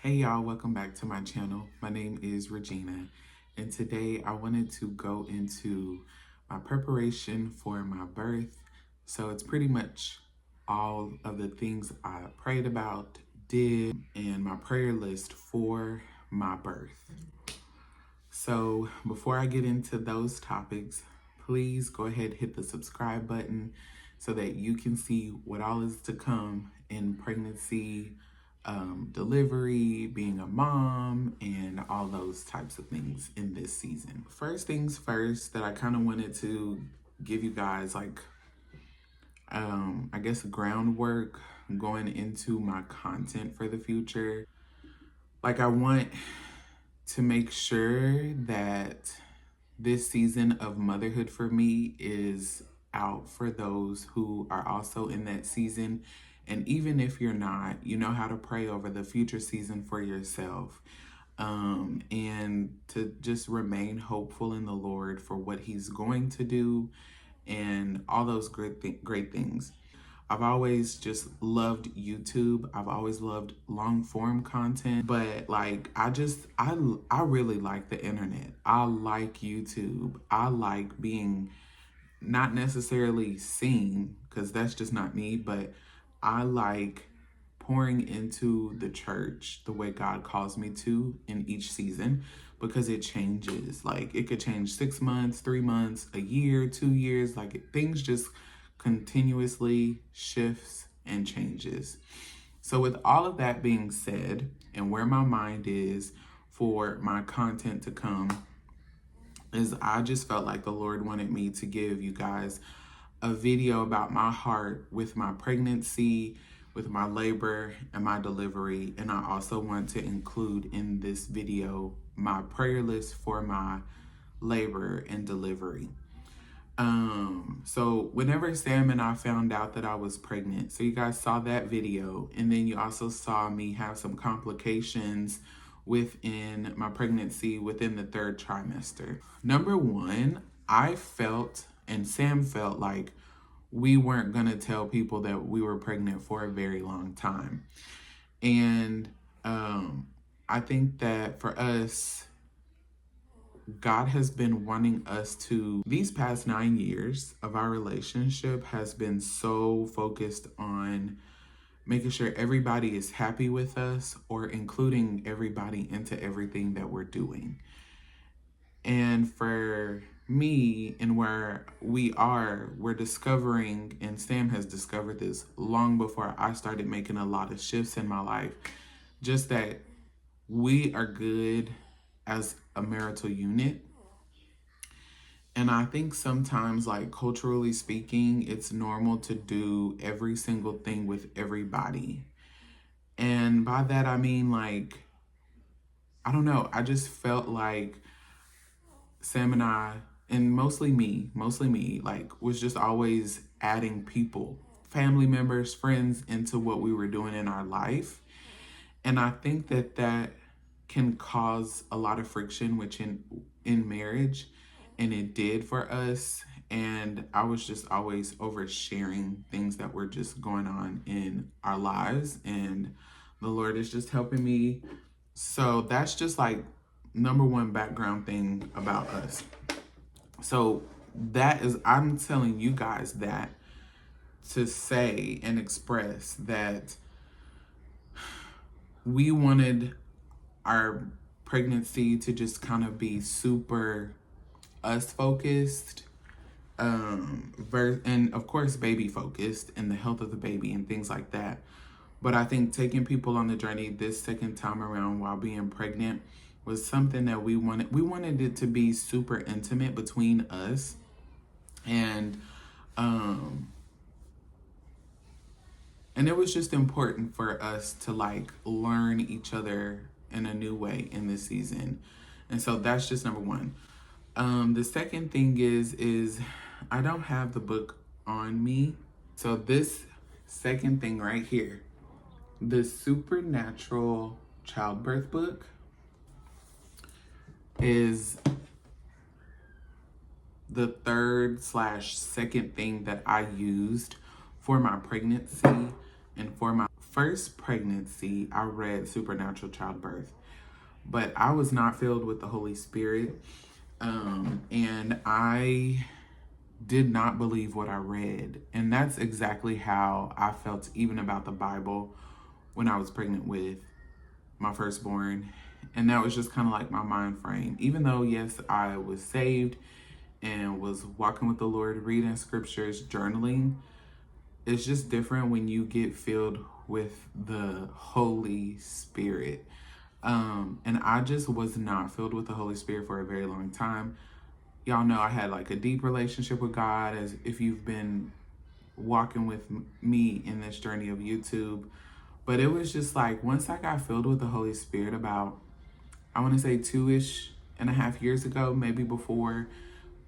Hey y'all, welcome back to my channel. My name is Regina, and today I wanted to go into my preparation for my birth. So it's pretty much all of the things I prayed about, did, and my prayer list for my birth. So before I get into those topics, please go ahead, hit the subscribe button so that you can see what all is to come in pregnancy, delivery, being a mom, and all those types of things in this season. First things first, that I kind of wanted to give you guys I guess groundwork going into my content for the future. I want to make sure that this season of motherhood for me is out for those who are also in that season. And even if you're not, you know how to pray over the future season for yourself, and to just remain hopeful in the Lord for what He's going to do and all those great things. I've always just loved YouTube. I've always loved long form content, but I really like the internet. I like YouTube. I like being not necessarily seen, because that's just not me, but I like pouring into the church the way God calls me to in each season, because it changes. Like, it could change 6 months, 3 months, a year, 2 years. Things just continuously shifts and changes. So with all of that being said, and where my mind is for my content to come, is I just felt like the Lord wanted me to give you guys a video about my heart with my pregnancy, with my labor, and my delivery. And I also want to include in this video my prayer list for my labor and delivery. So whenever Sam and I found out that I was pregnant, so you guys saw that video, and then you also saw me have some complications within my pregnancy within the 3rd trimester. Number one, I felt, and Sam felt, like we weren't gonna tell people that we were pregnant for a very long time. And I think that for us, God has been wanting us to, these past 9 years of our relationship has been so focused on making sure everybody is happy with us, or including everybody into everything that we're doing. And for me, and where we're discovering, and Sam has discovered this long before I started making a lot of shifts in my life, just that we are good as a marital unit. And I think sometimes, culturally speaking, it's normal to do every single thing with everybody. And by that, I mean, I don't know, I just felt like Sam and I, and mostly me, was just always adding people, family members, friends into what we were doing in our life. And I think that can cause a lot of friction, which in marriage, and it did for us. And I was just always oversharing things that were just going on in our lives, and the Lord is just helping me. So that's just number one background thing about us. So I'm telling you guys that to say and express that we wanted our pregnancy to just kind of be super us focused, and of course baby focused, and the health of the baby and things like that. But I think taking people on the journey this second time around while being pregnant was something that we wanted. We wanted it to be super intimate between us, and it was just important for us to learn each other in a new way in this season. And so that's just number one. The second thing is I don't have the book on me. So this second thing right here, the Supernatural Childbirth book, is the 3rd/2nd thing that I used for my pregnancy And for my first pregnancy, I read Supernatural Childbirth, but I was not filled with the Holy Spirit. And I did not believe what I read. And that's exactly how I felt even about the Bible when I was pregnant with my firstborn. And that was just kind of like my mind frame. Even though, yes, I was saved and was walking with the Lord, reading scriptures, journaling, it's just different when you get filled with the Holy Spirit. And I just was not filled with the Holy Spirit for a very long time. Y'all know I had like a deep relationship with God, as if you've been walking with me in this journey of YouTube. But it was just like, once I got filled with the Holy Spirit about, I want to say 2.5 years ago, maybe before,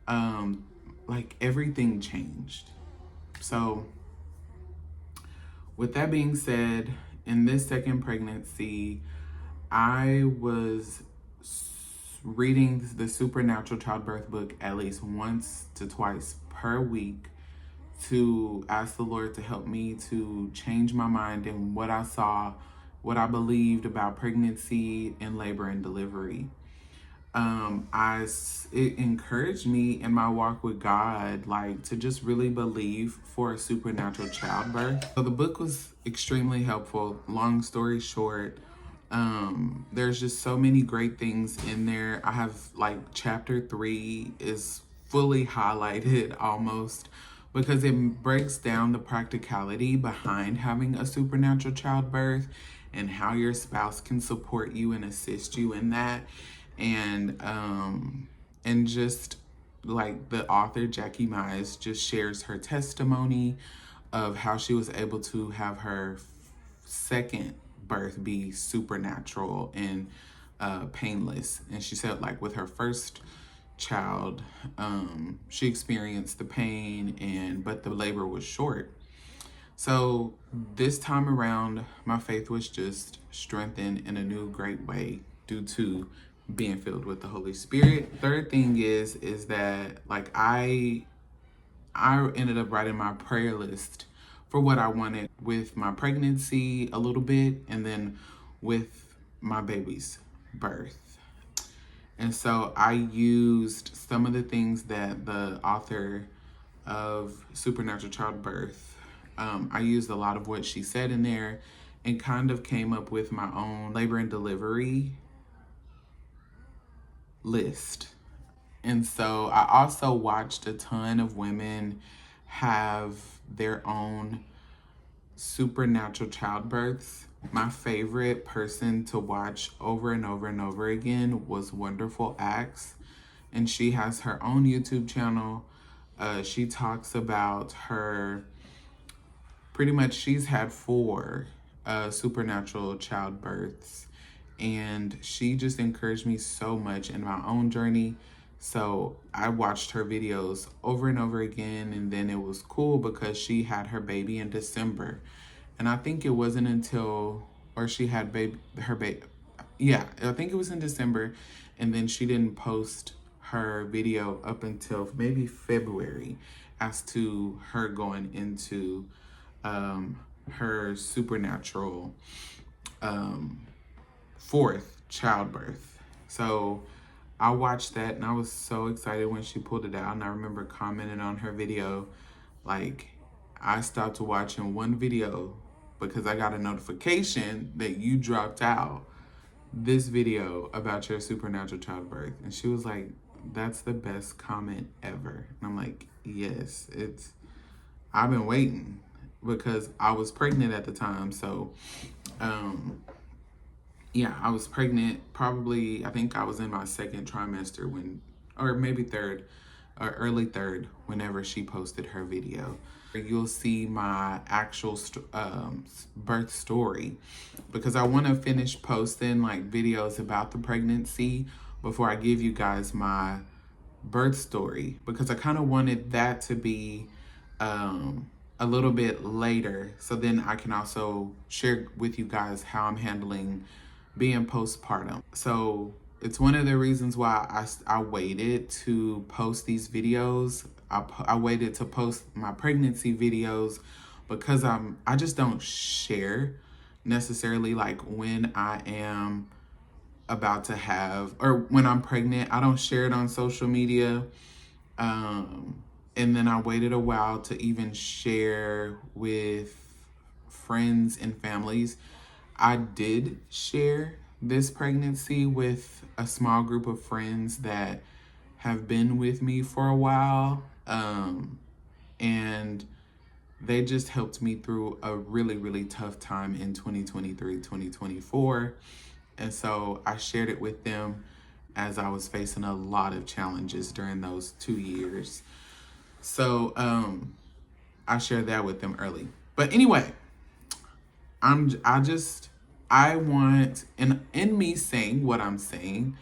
like everything changed. So with that being said, in this second pregnancy, I was reading the Supernatural Childbirth book at least once to twice per week to ask the Lord to help me to change my mind and what I saw, what I believed about pregnancy and labor and delivery. It encouraged me in my walk with God, like to just really believe for a supernatural childbirth. So the book was extremely helpful. Long story short, there's just so many great things in there. I have like chapter 3 is fully highlighted almost, because it breaks down the practicality behind having a supernatural childbirth and how your spouse can support you and assist you in that. And just like the author Jackie Mize just shares her testimony of how she was able to have her second birth be supernatural and painless. And she said, like, with her first child, she experienced the pain, but the labor was short. So this time around, my faith was just strengthened in a new great way due to being filled with the Holy Spirit. Third thing is that like I ended up writing my prayer list for what I wanted with my pregnancy a little bit, and then with my baby's birth. And so I used some of the things that the author of Supernatural Childbirth, I used a lot of what she said in there and kind of came up with my own labor and delivery list. And so I also watched a ton of women have their own supernatural childbirths. My favorite person to watch over and over and over again was Wonderful Acts, and she has her own YouTube channel. She talks about her, pretty much she's had 4 supernatural childbirths, and she just encouraged me so much in my own journey. So I watched her videos over and over again, and then it was cool because she had her baby in December. And I think it wasn't until, or she had her baby, yeah, I think it was in December, and then she didn't post her video up until maybe February as to her going into her supernatural 4th childbirth. So I watched that and I was so excited when she pulled it out, and I remember commenting on her video, like, I stopped watching one video because I got a notification that you dropped out this video about your supernatural childbirth. And she was like, that's the best comment ever. And I'm like, yes, I've been waiting because I was pregnant at the time. So, yeah, I was pregnant probably, I think I was in my 2nd trimester when, or maybe 3rd, or early 3rd, whenever she posted her video. You'll see my actual birth story, because I want to finish posting like videos about the pregnancy before I give you guys my birth story, because I kind of wanted that to be a little bit later, so then I can also share with you guys how I'm handling being postpartum. So it's one of the reasons why I waited to post these videos. I waited to post my pregnancy videos because I just don't share necessarily like when I am about to have, or when I'm pregnant. I don't share it on social media. And then I waited a while to even share with friends and families. I did share this pregnancy with a small group of friends that have been with me for a while. And they just helped me through a really, really tough time in 2023, 2024. And so I shared it with them as I was facing a lot of challenges during those 2 years. So I shared that with them early. But anyway, I want, and in me saying what I'm saying,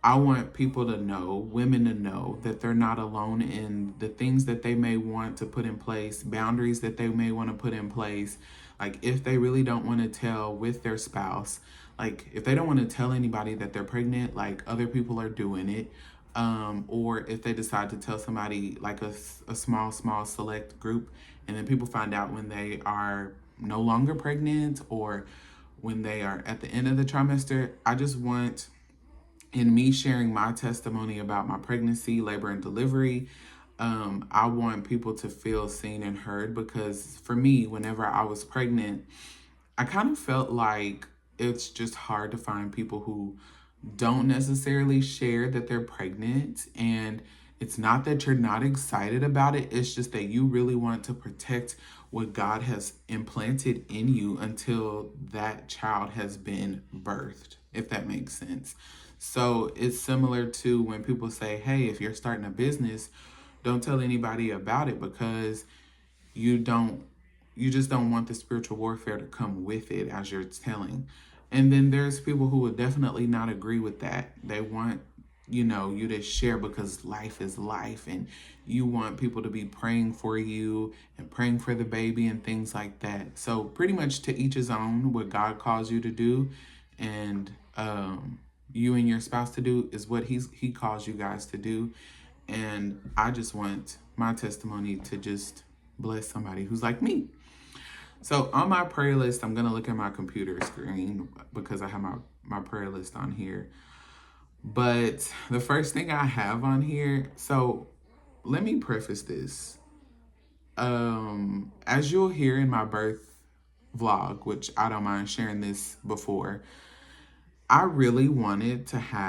I want people to know, women to know, that they're not alone in the things that they may want to put in place, boundaries that they may want to put in place. Like if they really don't want to tell with their spouse, like if they don't want to tell anybody that they're pregnant, like other people are doing it. Or if they decide to tell somebody, like a small select group, and then people find out when they are no longer pregnant or when they are at the end of the trimester. I just want, in me sharing my testimony about my pregnancy, labor, and delivery, I want people to feel seen and heard, because for me, whenever I was pregnant, I kind of felt like it's just hard to find people who don't necessarily share that they're pregnant. And it's not that you're not excited about it, it's just that you really want to protect what God has implanted in you until that child has been birthed, if that makes sense. So it's similar to when people say, hey, if you're starting a business, don't tell anybody about it, because you just don't want the spiritual warfare to come with it as you're telling. And then there's people who would definitely not agree with that. They want, you to share because life is life, and you want people to be praying for you and praying for the baby and things like that. So pretty much to each his own. What God calls you to do, and you and your spouse to do, is what he calls you guys to do. And I just want my testimony to just bless somebody who's like me. So on my prayer list, I'm going to look at my computer screen because I have my prayer list on here. But the first thing I have on here, so let me preface this. As you'll hear in my birth vlog, which I don't mind sharing this before, I really wanted to have